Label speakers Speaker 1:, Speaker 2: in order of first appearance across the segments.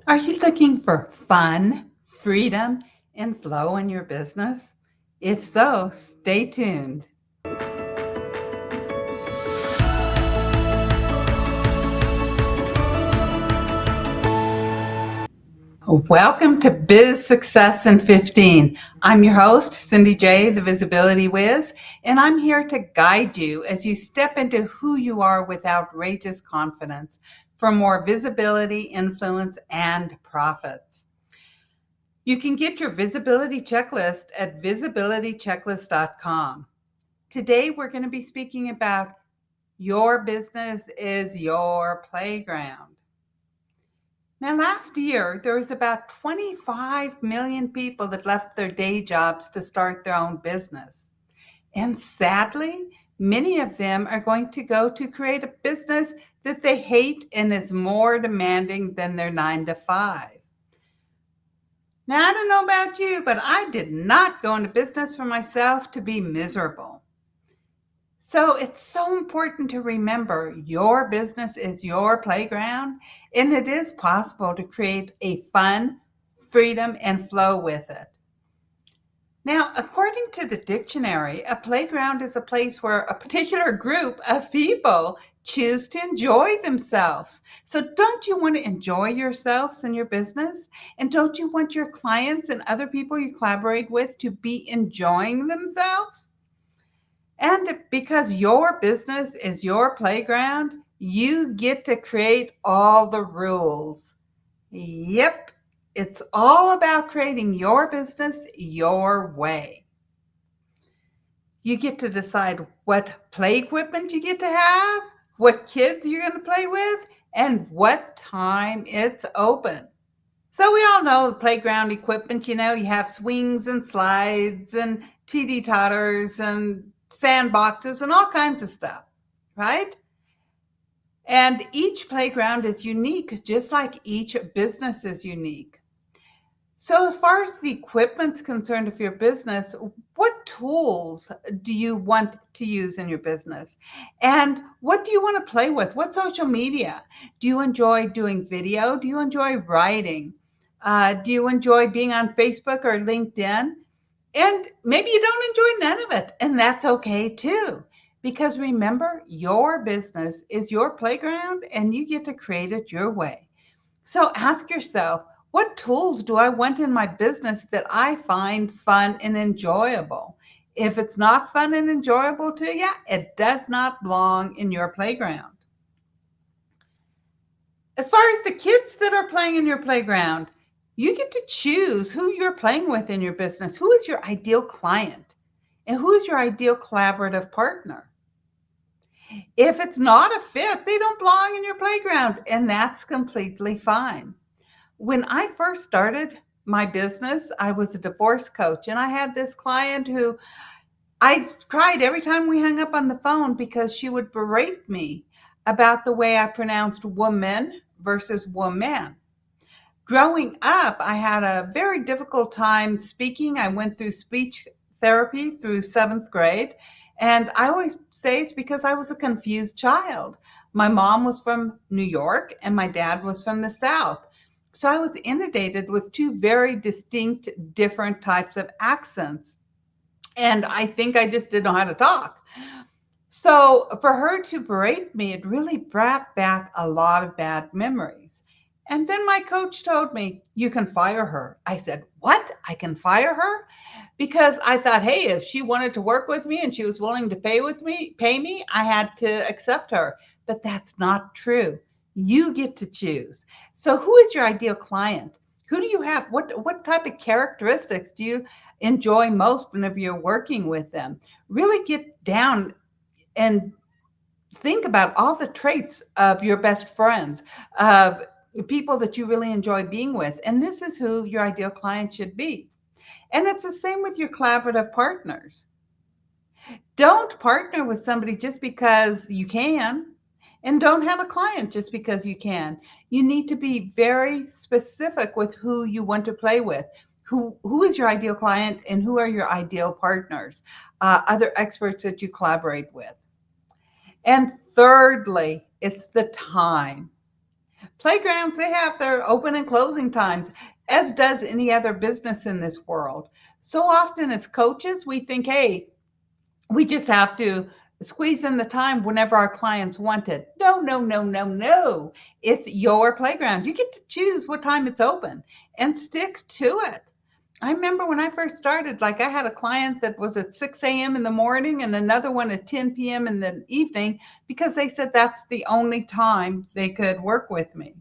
Speaker 1: Are you looking for fun, freedom, and flow in your business? If so, stay tuned. Welcome to Biz Success in 15. I'm your host, Cindy J, the Visibility Wiz, and I'm here to guide you as you step into who you are with outrageous confidence for more visibility, influence, and profits. You can get your visibility checklist at visibilitychecklist.com. Today, we're going to be speaking about your business is your playground. Now, last year, there was about 25 million people that left their day jobs to start their own business. And sadly, many of them are going to go to create a business that they hate and is more demanding than their 9 to 5. Now, I don't know about you, but I did not go into business for myself to be miserable. So it's so important to remember your business is your playground, and it is possible to create a fun, freedom, and flow with it. Now, according to the dictionary, a playground is a place where a particular group of people choose to enjoy themselves. So don't you want to enjoy yourselves in your business? And don't you want your clients and other people you collaborate with to be enjoying themselves? And because your business is your playground, you get to create all the rules. Yep, it's all about creating your business your way. You get to decide what play equipment you get to have, what kids you're going to play with, and what time it's open. So we all know the playground equipment, you have swings and slides and TD totters and sandboxes and all kinds of stuff, right? And each playground is unique, just like each business is unique. So as far as the equipment's concerned of your business, what tools do you want to use in your business? And what do you want to play with? What social media? Do you enjoy doing video? Do you enjoy writing? Do you enjoy being on Facebook or LinkedIn? And maybe you don't enjoy none of it, and that's okay too. Because remember, your business is your playground and you get to create it your way. So ask yourself, what tools do I want in my business that I find fun and enjoyable? If it's not fun and enjoyable to you, it does not belong in your playground. As far as the kids that are playing in your playground, you get to choose who you're playing with in your business. Who is your ideal client? And who is your ideal collaborative partner? If it's not a fit, they don't belong in your playground, and that's completely fine. When I first started my business, I was a divorce coach, and I had this client who I cried every time we hung up on the phone because she would berate me about the way I pronounced woman versus woman. Growing up, I had a very difficult time speaking. I went through speech therapy through 7th grade. And I always say it's because I was a confused child. My mom was from New York and my dad was from the South. So I was inundated with two very distinct, different types of accents. And I think I just didn't know how to talk. So for her to berate me, it really brought back a lot of bad memories. And then my coach told me, you can fire her. I said, what? I can fire her? Because I thought, hey, if she wanted to work with me and she was willing to pay me, I had to accept her. But that's not true. You get to choose. So who is your ideal client? Who do you have? What type of characteristics do you enjoy most whenever you're working with them? Really get down and think about all the traits of your best friends, of people that you really enjoy being with. And this is who your ideal client should be. And it's the same with your collaborative partners. Don't partner with somebody just because you can, and don't have a client just because you can. You need to be very specific with who you want to play with. Who is your ideal client and who are your ideal partners, other experts that you collaborate with. And thirdly, it's the time. Playgrounds, they have their open and closing times, as does any other business in this world. So often as coaches, we think, hey, we just have to squeeze in the time whenever our clients want it. No, no, no, no, no. It's your playground. You get to choose what time it's open and stick to it. I remember when I first started, like I had a client that was at 6 a.m. in the morning and another one at 10 p.m. in the evening because they said that's the only time they could work with me.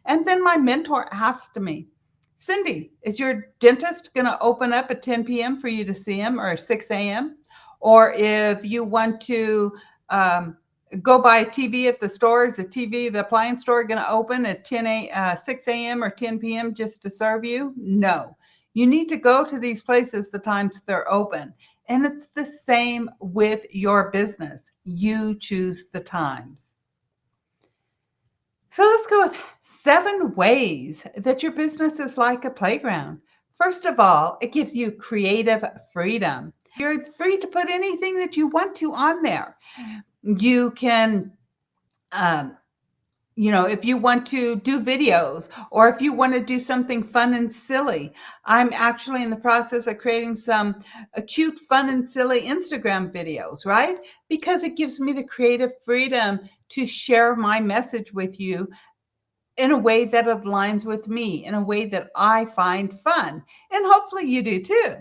Speaker 1: And then my mentor asked me, Cindy, is your dentist going to open up at 10 p.m. for you to see him or 6 a.m.? Or if you want to go buy a TV at the store, is the appliance store going to open at 6 a.m. or 10 p.m. just to serve you? No. You need to go to these places the times they're open. And it's the same with your business. You choose the times. So let's go with 7 ways that your business is like a playground. First of all, it gives you creative freedom. You're free to put anything that you want to on there. You can, if you want to do videos or if you want to do something fun and silly. I'm actually in the process of creating some cute, fun and silly Instagram videos, right? Because it gives me the creative freedom to share my message with you in a way that aligns with me, in a way that I find fun. And hopefully you do too.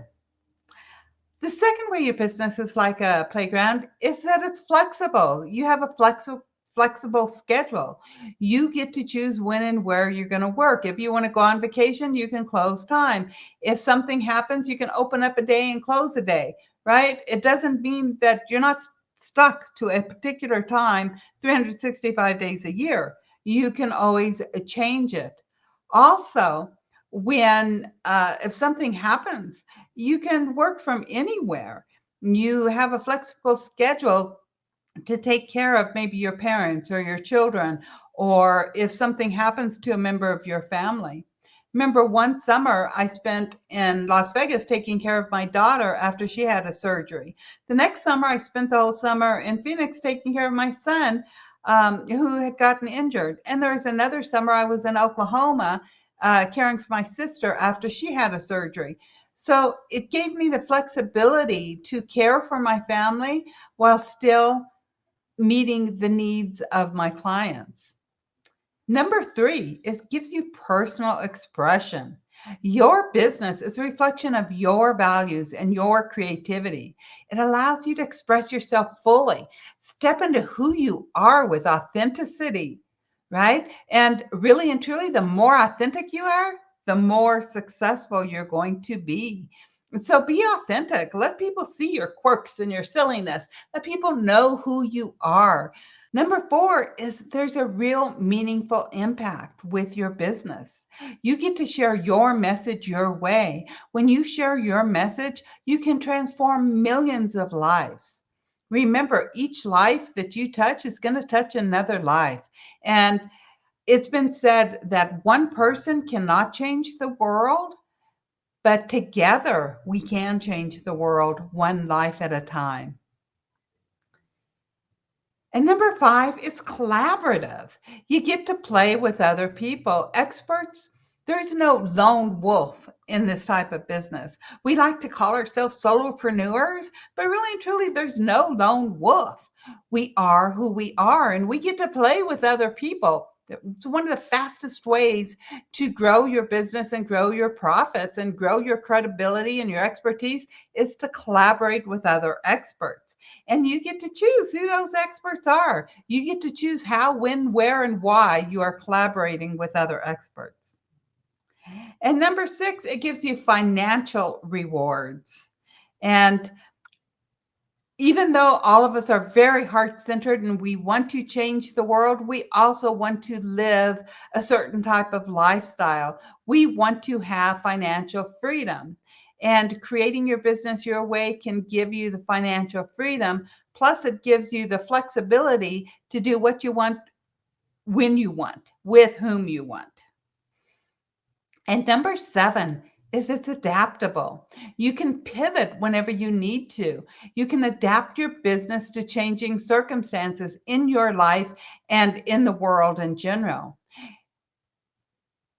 Speaker 1: The second way your business is like a playground is that it's flexible. You have a flexible schedule. You get to choose when and where you're going to work. If you want to go on vacation, you can close time. If something happens, you can open up a day and close a day, right? It doesn't mean that you're not stuck to a particular time 365 days a year. You can always change it. Also, when if something happens, you can work from anywhere. You have a flexible schedule to take care of maybe your parents or your children, or if something happens to a member of your family. Remember one summer I spent in Las Vegas taking care of my daughter after she had a surgery. The next summer I spent the whole summer in Phoenix taking care of my son who had gotten injured. And there was another summer I was in Oklahoma caring for my sister after she had a surgery. So it gave me the flexibility to care for my family while still meeting the needs of my clients. Number 3 is gives you personal expression. Your business is a reflection of your values and your creativity. It allows you to express yourself fully, step into who you are with authenticity, right? And really and truly, the more authentic you are, the more successful you're going to be. So be authentic. Let people see your quirks and your silliness. Let people know who you are. Number 4 is there's a real meaningful impact with your business. You get to share your message your way. When you share your message, you can transform millions of lives. Remember, each life that you touch is going to touch another life. And it's been said that one person cannot change the world, but together we can change the world one life at a time. And number 5 is collaborative. You get to play with other people. Experts, there's no lone wolf in this type of business. We like to call ourselves solopreneurs, but really and truly, there's no lone wolf. We are who we are, and we get to play with other people. It's one of the fastest ways to grow your business and grow your profits and grow your credibility and your expertise is to collaborate with other experts. And you get to choose who those experts are. You get to choose how, when, where, and why you are collaborating with other experts. And number 6, it gives you financial rewards. And even though all of us are very heart-centered and we want to change the world, we also want to live a certain type of lifestyle. We want to have financial freedom. And creating your business your way can give you the financial freedom. Plus, it gives you the flexibility to do what you want, when you want, with whom you want. And number 7 is it's adaptable. You can pivot whenever you need to. You can adapt your business to changing circumstances in your life and in the world in general.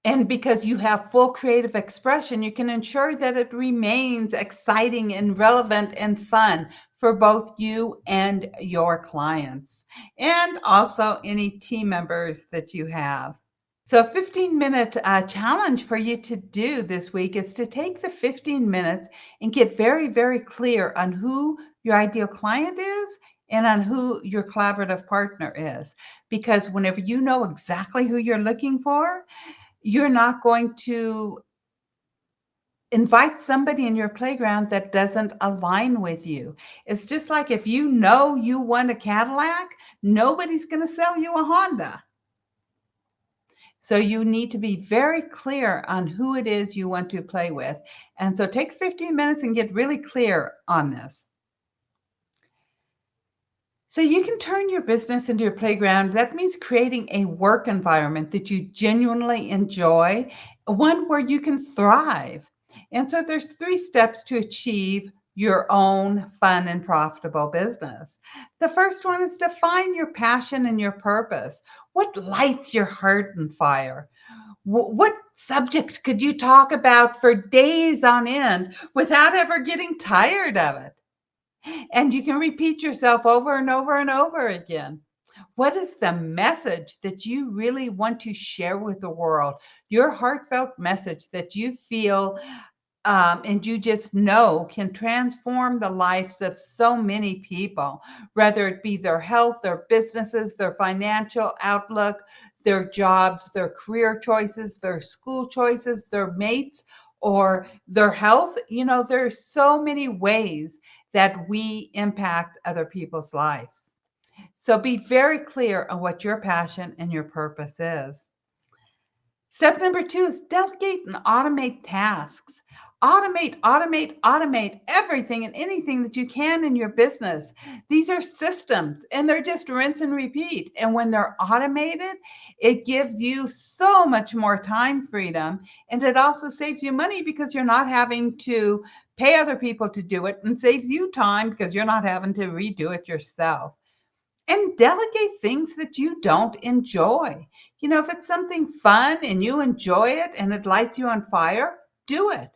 Speaker 1: And because you have full creative expression, you can ensure that it remains exciting and relevant and fun for both you and your clients, and also any team members that you have. So, a 15-minute challenge for you to do this week is to take the 15 minutes and get very, very clear on who your ideal client is and on who your collaborative partner is. Because whenever you know exactly who you're looking for, you're not going to invite somebody in your playground that doesn't align with you. It's just like if you know you want a Cadillac, nobody's going to sell you a Honda. So you need to be very clear on who it is you want to play with. And so take 15 minutes and get really clear on this. So you can turn your business into your playground. That means creating a work environment that you genuinely enjoy, one where you can thrive. And so there's 3 steps to achieve your own fun and profitable business. The first one is define your passion and your purpose. What lights your heart and fire? What subject could you talk about for days on end without ever getting tired of it? And you can repeat yourself over and over and over again. What is the message that you really want to share with the world? Your heartfelt message that you feel and you just know can transform the lives of so many people, whether it be their health, their businesses, their financial outlook, their jobs, their career choices, their school choices, their mates, or their health. You know, there's so many ways that we impact other people's lives. So be very clear on what your passion and your purpose is. Step number 2 is delegate and automate tasks. Automate everything and anything that you can in your business. These are systems and they're just rinse and repeat. And when they're automated, it gives you so much more time freedom. And it also saves you money because you're not having to pay other people to do it, and saves you time because you're not having to redo it yourself. And delegate things that you don't enjoy. You know, if it's something fun and you enjoy it and it lights you on fire, do it.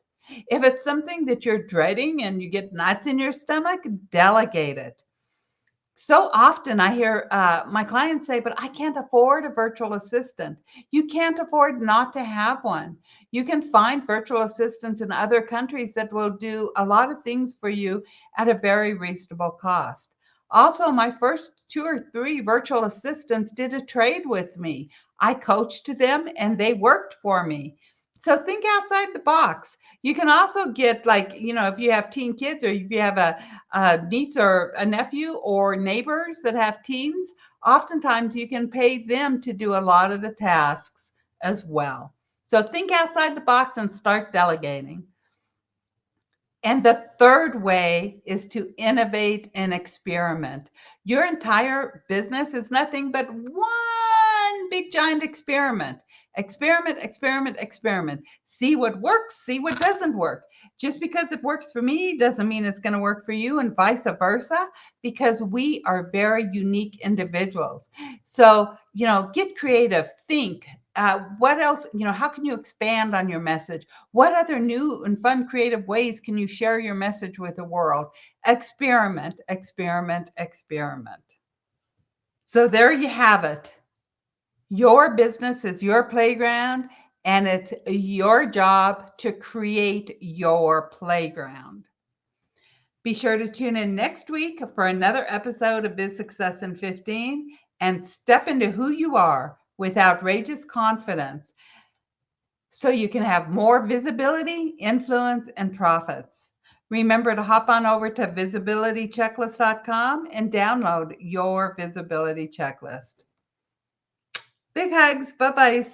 Speaker 1: If it's something that you're dreading and you get knots in your stomach, delegate it. So often I hear my clients say, but I can't afford a virtual assistant. You can't afford not to have one. You can find virtual assistants in other countries that will do a lot of things for you at a very reasonable cost. Also, my first 2 or 3 virtual assistants did a trade with me. I coached them and they worked for me. So think outside the box. You can also get, like, you know, if you have teen kids or if you have a niece or a nephew or neighbors that have teens, oftentimes you can pay them to do a lot of the tasks as well. So think outside the box and start delegating. And the third way is to innovate and experiment. Your entire business is nothing but one big giant experiment. Experiment, experiment, experiment. See what works, see what doesn't work. Just because it works for me doesn't mean it's going to work for you, and vice versa, because we are very unique individuals. So, you know, get creative, think. What else, you know, how can you expand on your message? What other new and fun, creative ways can you share your message with the world? Experiment, experiment, experiment. So there you have it. Your business is your playground, and it's your job to create your playground. Be sure to tune in next week for another episode of Biz Success in 15 and step into who you are with outrageous confidence so you can have more visibility, influence, and profits. Remember to hop on over to visibilitychecklist.com and download your visibility checklist. Big hugs. Bye-bye.